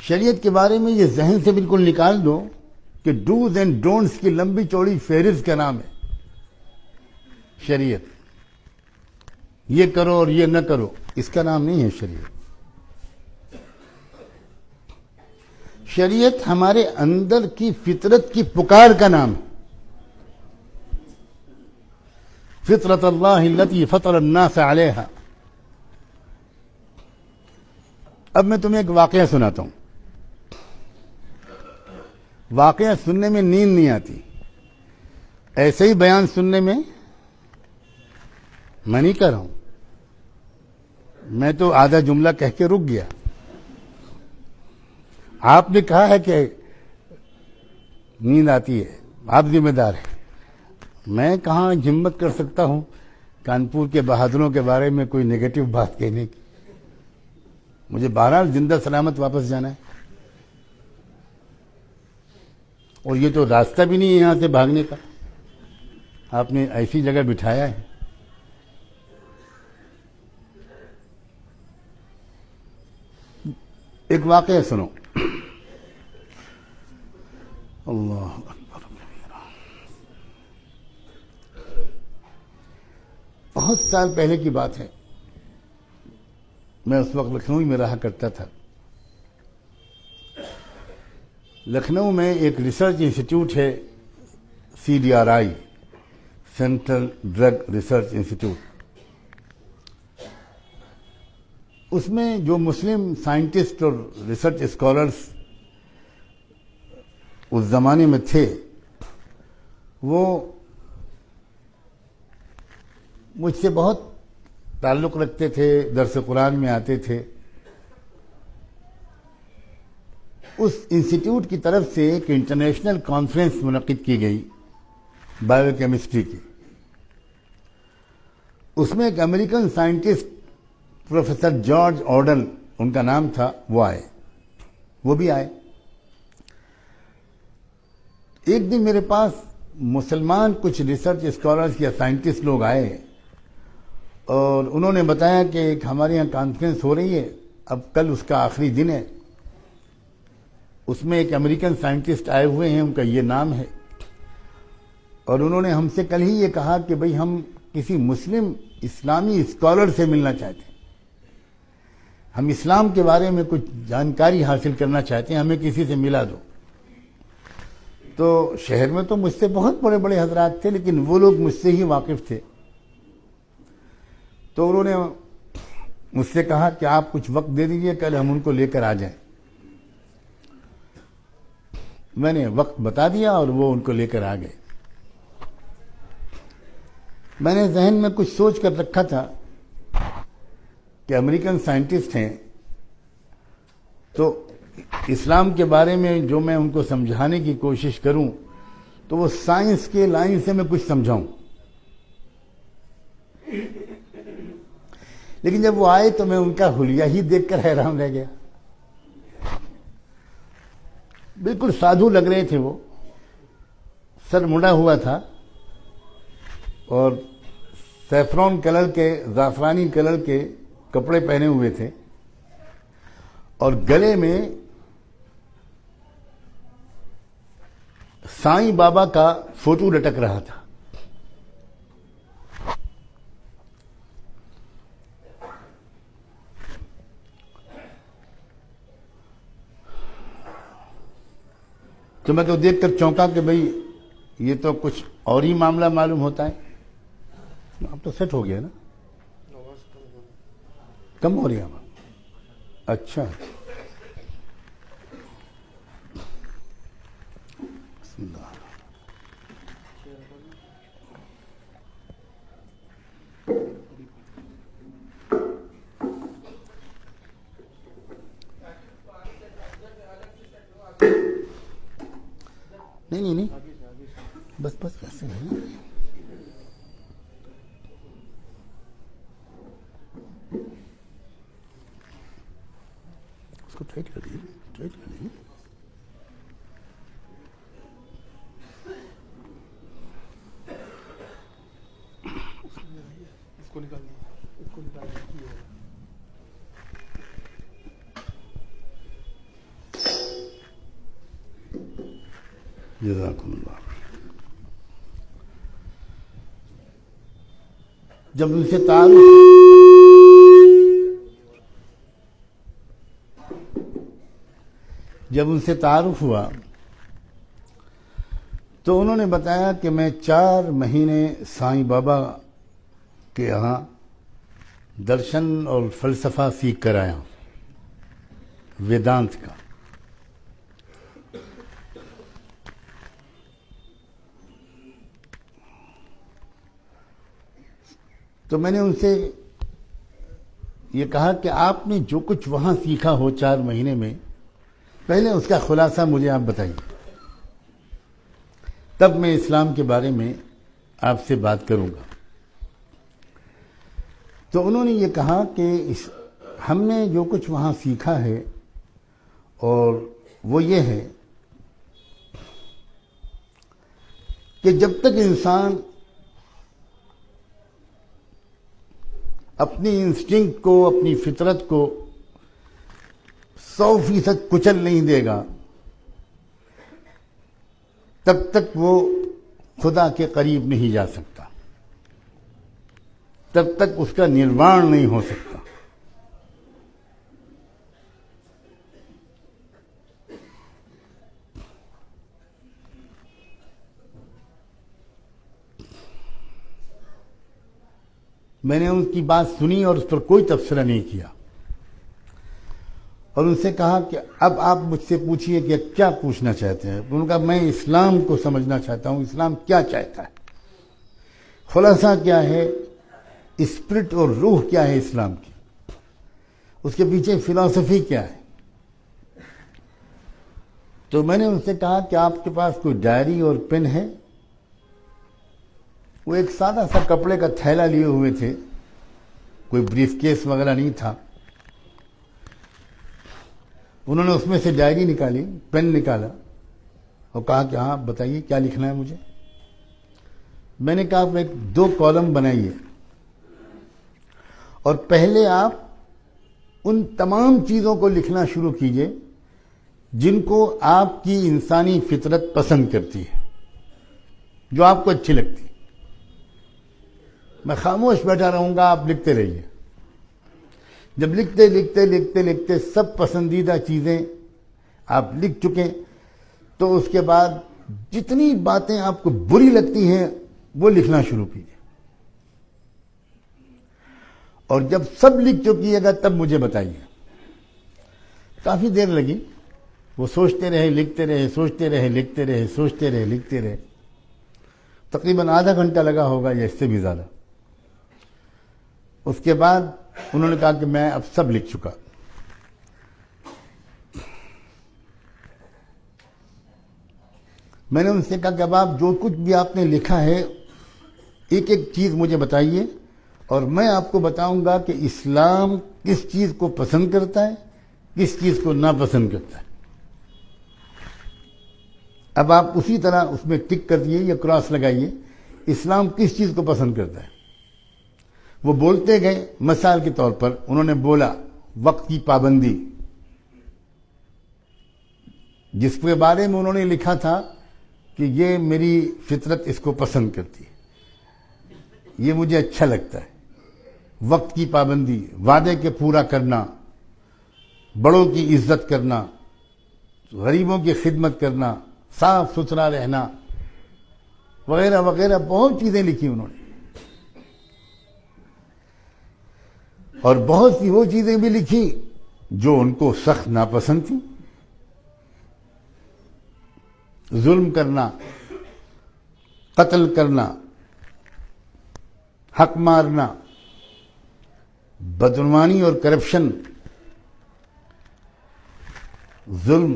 شریعت کے بارے میں یہ ذہن سے بالکل نکال دو کہ ڈوز اینڈ ڈونٹس کی لمبی چوڑی فہرست کا نام ہے شریعت. یہ کرو اور یہ نہ کرو، اس کا نام نہیں ہے شریعت. شریعت ہمارے اندر کی فطرت کی پکار کا نام ہے. فطرت اللہ التی فطر الناس علیہا. اب میں تمہیں ایک واقعہ سناتا ہوں. واقعہ سننے میں نیند نہیں آتی، ایسے ہی بیان سننے میں میں نہیں کر رہا ہوں. میں تو آدھا جملہ کہہ کے رک گیا. آپ نے کہا ہے کہ نیند آتی ہے، آپ ذمہ دار ہیں. میں کہاں ہمت کر سکتا ہوں کانپور کے بہادروں کے بارے میں کوئی نگیٹو بات کہنے کی. مجھے بہرحال زندہ سلامت واپس جانا ہے، اور یہ تو راستہ بھی نہیں ہے یہاں سے بھاگنے کا. آپ نے ایسی جگہ بٹھایا ہے. ایک واقعہ سنو. اللہ اکبر. بہت سال پہلے کی بات ہے. میں اس وقت لکھنؤ میں رہا کرتا تھا. لکھنؤ میں ایک ریسرچ انسٹیٹیوٹ ہے، CDRI، central drug research institute. اس میں جو مسلم سائنٹسٹ اور ریسرچ اسکالرس اس زمانے میں تھے، وہ مجھ سے بہت تعلق رکھتے تھے، درس قرآن میں آتے تھے. اس انسٹیٹیوٹ کی طرف سے ایک انٹرنیشنل کانفرنس منعقد کی گئی بایو کیمسٹری کی. اس میں ایک امریکن سائنٹسٹ پروفیسر جارج آرڈن، ان کا نام تھا، وہ بھی آئے. ایک دن میرے پاس مسلمان کچھ ریسرچ اسکالرز یا سائنٹسٹ لوگ آئے، اور انہوں نے بتایا کہ ایک ہمارے یہاں کانفرنس ہو رہی ہے، اب کل اس کا آخری دن ہے. اس میں ایک امریکن سائنٹسٹ آئے ہوئے ہیں، ان کا یہ نام ہے، اور انہوں نے ہم سے کل ہی یہ کہا کہ بھئی ہم کسی مسلم اسلامی اسکالر سے ملنا چاہتے ہیں، ہم اسلام کے بارے میں کچھ جانکاری حاصل کرنا چاہتے ہیں، ہمیں کسی سے ملا دو. تو شہر میں تو مجھ سے بہت بڑے بڑے حضرات تھے، لیکن وہ لوگ مجھ سے ہی واقف تھے. تو انہوں نے مجھ سے کہا کہ آپ کچھ وقت دے دیجئے، کل ہم ان کو لے کر آ جائیں. میں نے وقت بتا دیا اور وہ ان کو لے کر آ گئے. میں نے ذہن میں کچھ سوچ کر رکھا تھا کہ امریکن سائنٹسٹ ہیں، تو اسلام کے بارے میں جو میں ان کو سمجھانے کی کوشش کروں تو وہ سائنس کے لائن سے میں کچھ سمجھاؤں. لیکن جب وہ آئے تو میں ان کا حلیہ ہی دیکھ کر حیران رہ گیا. بالکل سادھو لگ رہے تھے. وہ سر مڑا ہوا تھا اور سیفرون کلر کے، زعفرانی کلر کے کپڑے پہنے ہوئے تھے، اور گلے میں سائیں بابا کا فوٹو لٹک رہا تھا. تو میں تو دیکھ کر چونکا کہ بھئی یہ تو کچھ اور ہی معاملہ معلوم ہوتا ہے. اب تو سیٹ ہو گیا نا، کم ہو رہی ہے. اچھا، بسم اللہ. نہیں بس ویسے نہیں. اس کو ٹائٹ کر دیجیے. اس کو نکال دیجیے. جزاکم اللہ. جب ان سے تعارف ہوا تو انہوں نے بتایا کہ میں 4 مہینے سائیں بابا کے یہاں درشن اور فلسفہ سیکھ کر آیا ہوں، ویدانت کا. تو میں نے ان سے یہ کہا کہ آپ نے جو کچھ وہاں سیکھا ہو 4 مہینے میں، پہلے اس کا خلاصہ مجھے آپ بتائیے، تب میں اسلام کے بارے میں آپ سے بات کروں گا. تو انہوں نے یہ کہا کہ ہم نے جو کچھ وہاں سیکھا ہے اور وہ یہ ہے کہ جب تک انسان اپنی انسٹنکٹ کو، اپنی فطرت کو 100% کچل نہیں دے گا، تب تک وہ خدا کے قریب نہیں جا سکتا، تب تک اس کا نروان نہیں ہو سکتا. میں نے ان کی بات سنی اور اس پر کوئی تبصرہ نہیں کیا، اور ان سے کہا کہ اب آپ مجھ سے پوچھئے کہ کیا پوچھنا چاہتے ہیں. انہوں نے کہا میں اسلام کو سمجھنا چاہتا ہوں، اسلام کیا چاہتا ہے، خلاصہ کیا ہے، اسپرٹ اور روح کیا ہے اسلام کی، اس کے پیچھے فلسفی کیا ہے. تو میں نے ان سے کہا کہ آپ کے پاس کوئی ڈائری اور پین ہے؟ وہ ایک سادہ سا کپڑے کا تھیلا لیے ہوئے تھے، کوئی بریف کیس وغیرہ نہیں تھا. انہوں نے اس میں سے ڈائری نکالی، پین نکالا اور کہا کہ ہاں بتائیے کیا لکھنا ہے مجھے. میں نے کہا آپ 2 کالم بنائیے اور پہلے آپ ان تمام چیزوں کو لکھنا شروع کیجئے جن کو آپ کی انسانی فطرت پسند کرتی ہے، جو آپ کو اچھی لگتی. میں خاموش بیٹھا رہوں گا، آپ لکھتے رہیے. جب لکھتے لکھتے لکھتے لکھتے سب پسندیدہ چیزیں آپ لکھ چکے تو اس کے بعد جتنی باتیں آپ کو بری لگتی ہیں وہ لکھنا شروع کیجیے. اور جب سب لکھ چکیے گا تب مجھے بتائیے. کافی دیر لگی، وہ سوچتے رہے، لکھتے رہے، سوچتے رہے، لکھتے رہے، سوچتے رہے، لکھتے رہے. تقریباً آدھا گھنٹہ لگا ہوگا یا اس سے بھی زیادہ. اس کے بعد انہوں نے کہا کہ میں اب سب لکھ چکا. میں نے ان سے کہا کہ اب آپ جو کچھ بھی آپ نے لکھا ہے ایک ایک چیز مجھے بتائیے اور میں آپ کو بتاؤں گا کہ اسلام کس چیز کو پسند کرتا ہے، کس چیز کو ناپسند کرتا ہے. اب آپ اسی طرح اس میں ٹک کر دیے یا کراس لگائیے، اسلام کس چیز کو پسند کرتا ہے. وہ بولتے گئے. مثال کے طور پر انہوں نے بولا وقت کی پابندی، جس کے بارے میں انہوں نے لکھا تھا کہ یہ میری فطرت اس کو پسند کرتی ہے، یہ مجھے اچھا لگتا ہے. وقت کی پابندی، وعدے کے پورا کرنا، بڑوں کی عزت کرنا، غریبوں کی خدمت کرنا، صاف ستھرا رہنا، وغیرہ وغیرہ بہت چیزیں لکھی انہوں نے. اور بہت سی وہ چیزیں بھی لکھی جو ان کو سخت ناپسند تھیں. ظلم کرنا، قتل کرنا، حق مارنا، بدعنوانی اور کرپشن، ظلم،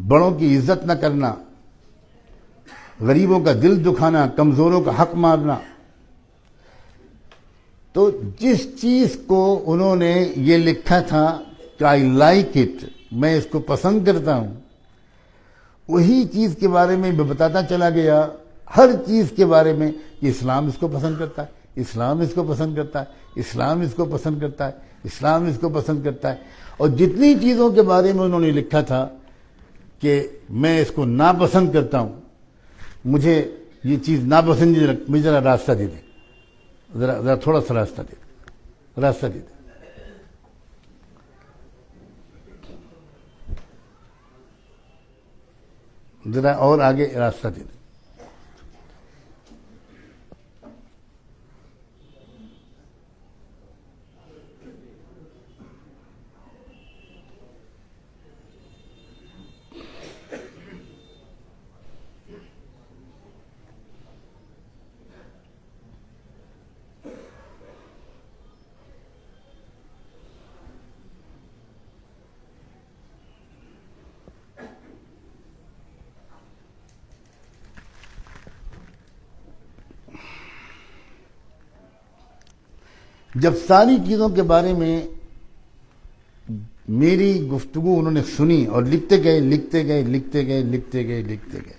بڑوں کی عزت نہ کرنا، غریبوں کا دل دکھانا، کمزوروں کا حق مارنا. تو جس چیز کو انہوں نے یہ لکھا تھا کہ آئی لائک اٹ، میں اس کو پسند کرتا ہوں، وہی چیز کے بارے میں میں بتاتا چلا گیا. ہر چیز کے بارے میں کہ اسلام اس کو پسند کرتا ہے، اسلام اس کو پسند کرتا ہے، اسلام اس کو پسند کرتا ہے، اسلام اس کو پسند کرتا ہے. اور جتنی چیزوں کے بارے میں انہوں نے لکھا تھا کہ میں اس کو ناپسند کرتا ہوں، مجھے یہ چیز ناپسندی، مجھے ذرا راستہ دے دیں، ذرا تھوڑا سا راستہ دے دیں، راستہ دے دیں۔ ذرا اور آگے راستہ دے دیں۔ جب ساری چیزوں کے بارے میں میری گفتگو انہوں نے سنی اور لکھتے گئے لکھتے گئے لکھتے گئے لکھتے گئے لکھتے گئے،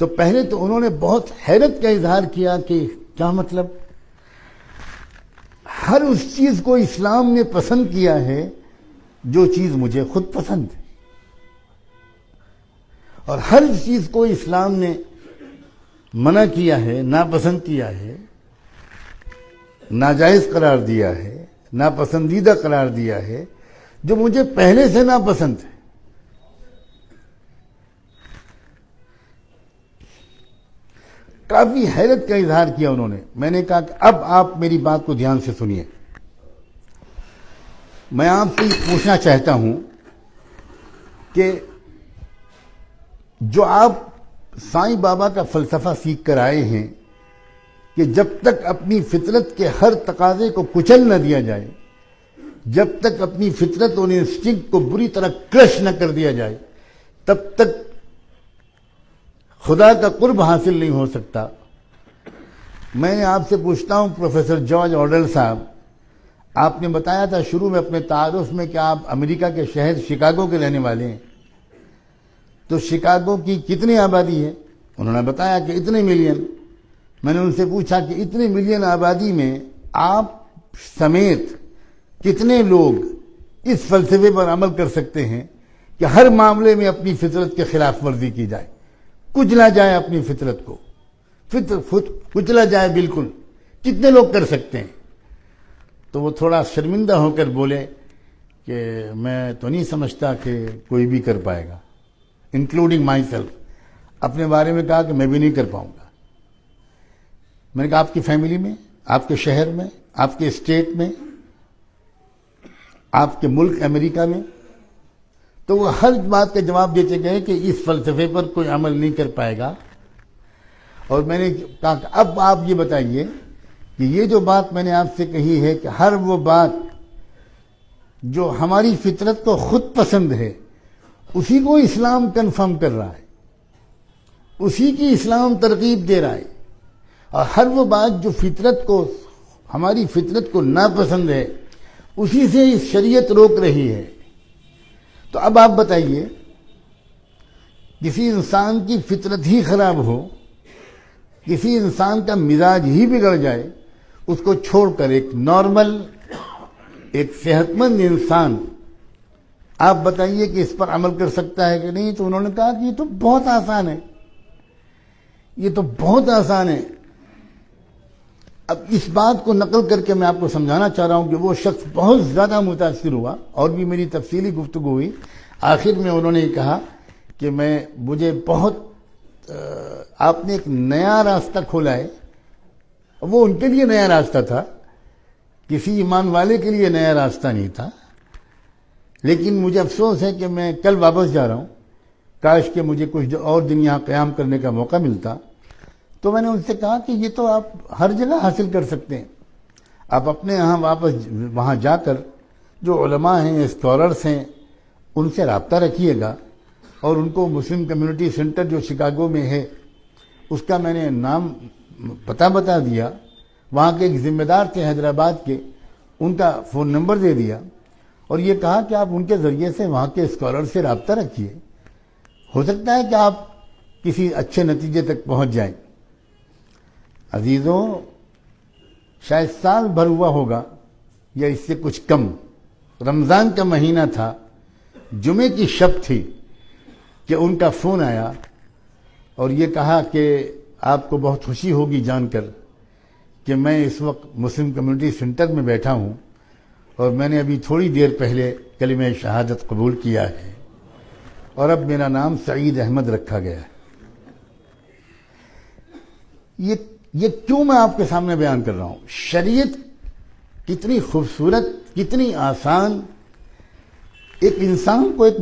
تو پہلے تو انہوں نے بہت حیرت کا اظہار کیا کہ کیا مطلب، ہر اس چیز کو اسلام نے پسند کیا ہے جو چیز مجھے خود پسند ہے، اور ہر چیز کو اسلام نے منع کیا ہے، ناپسند کیا ہے، ناجائز قرار دیا ہے، ناپسندیدہ قرار دیا ہے، جو مجھے پہلے سے ناپسند ہے۔ کافی حیرت کا اظہار کیا انہوں نے۔ میں نے کہا کہ اب آپ میری بات کو دھیان سے سنیے، میں آپ سے پوچھنا چاہتا ہوں کہ جو آپ سائیں بابا کا فلسفہ سیکھ کر آئے ہیں کہ جب تک اپنی فطرت کے ہر تقاضے کو کچل نہ دیا جائے، جب تک اپنی فطرت اور انسٹنکٹ کو بری طرح کرش نہ کر دیا جائے، تب تک خدا کا قرب حاصل نہیں ہو سکتا۔ میں آپ سے پوچھتا ہوں پروفیسر جارج آرڈل صاحب، آپ نے بتایا تھا شروع میں اپنے تعارف میں کہ آپ امریکہ کے شہر شکاگو کے رہنے والے ہیں، تو شکاگو کی کتنی آبادی ہے؟ انہوں نے بتایا کہ اتنے ملین۔ میں نے ان سے پوچھا کہ اتنے ملین آبادی میں آپ سمیت کتنے لوگ اس فلسفے پر عمل کر سکتے ہیں کہ ہر معاملے میں اپنی فطرت کے خلاف ورزی کی جائے، کچلا جائے اپنی فطرت کو، کچلا جائے بالکل، کتنے لوگ کر سکتے ہیں؟ تو وہ تھوڑا شرمندہ ہو کر بولے کہ میں تو نہیں سمجھتا کہ کوئی بھی کر پائے گا، انکلوڈنگ مائی سیلف۔ اپنے بارے میں کہا کہ میں بھی نہیں کر پاؤں گا۔ میں نے کہا آپ کی فیملی میں، آپ کے شہر میں، آپ کے اسٹیٹ میں، آپ کے ملک امریکہ میں، تو وہ ہر بات کا جواب دیتے گئے کہ اس فلسفے پر کوئی عمل نہیں کر پائے گا۔ اور میں نے کہا کہ اب آپ یہ بتائیے کہ یہ جو بات میں نے آپ سے کہی ہے کہ ہر وہ بات جو ہماری فطرت کو خود پسند ہے، اسی کو اسلام کنفرم کر رہا ہے، اسی کی اسلام ترغیب دے رہا ہے، اور ہر وہ بات جو فطرت کو، ہماری فطرت کو ناپسند ہے، اسی سے شریعت روک رہی ہے۔ تو اب آپ بتائیے، کسی انسان کی فطرت ہی خراب ہو، کسی انسان کا مزاج ہی بگڑ جائے، اس کو چھوڑ کر ایک نارمل، ایک صحت مند انسان، آپ بتائیے کہ اس پر عمل کر سکتا ہے کہ نہیں؟ تو انہوں نے کہا کہ یہ تو بہت آسان ہے، یہ تو بہت آسان ہے۔ اب اس بات کو نقل کر کے میں آپ کو سمجھانا چاہ رہا ہوں کہ وہ شخص بہت زیادہ متاثر ہوا، اور بھی میری تفصیلی گفتگو ہوئی۔ آخر میں انہوں نے کہا کہ مجھے بہت آپ نے ایک نیا راستہ کھولا ہے۔ وہ ان کے لیے نیا راستہ تھا، کسی ایمان والے کے لیے نیا راستہ نہیں تھا، لیکن مجھے افسوس ہے کہ میں کل واپس جا رہا ہوں، کاش کہ مجھے کچھ اور دن یہاں قیام کرنے کا موقع ملتا۔ تو میں نے ان سے کہا کہ یہ تو آپ ہر جگہ حاصل کر سکتے ہیں، آپ اپنے یہاں واپس وہاں جا کر جو علماء ہیں، اسکالرس ہیں، ان سے رابطہ رکھیے گا، اور ان کو مسلم کمیونٹی سینٹر جو شکاگو میں ہے اس کا میں نے نام پتہ بتا دیا، وہاں کے ایک ذمہ دار تھے حیدرآباد کے، ان کا فون نمبر دے دیا، اور یہ کہا کہ آپ ان کے ذریعے سے وہاں کے اسکالر سے رابطہ رکھیے، ہو سکتا ہے کہ آپ کسی اچھے نتیجے تک پہنچ جائیں۔ عزیزوں، شاید سال بھر ہوا ہوگا یا اس سے کچھ کم رمضان کا مہینہ تھا، جمعے کی شب تھی کہ ان کا فون آیا اور یہ کہا کہ آپ کو بہت خوشی ہوگی جان کر کہ میں اس وقت مسلم کمیونٹی سینٹر میں بیٹھا ہوں اور میں نے ابھی تھوڑی دیر پہلے کلمہ شہادت قبول کیا ہے اور اب میرا نام سعید احمد رکھا گیا ہے۔ یہ کیوں میں آپ کے سامنے بیان کر رہا ہوں؟ شریعت کتنی خوبصورت، کتنی آسان، ایک انسان کو ایک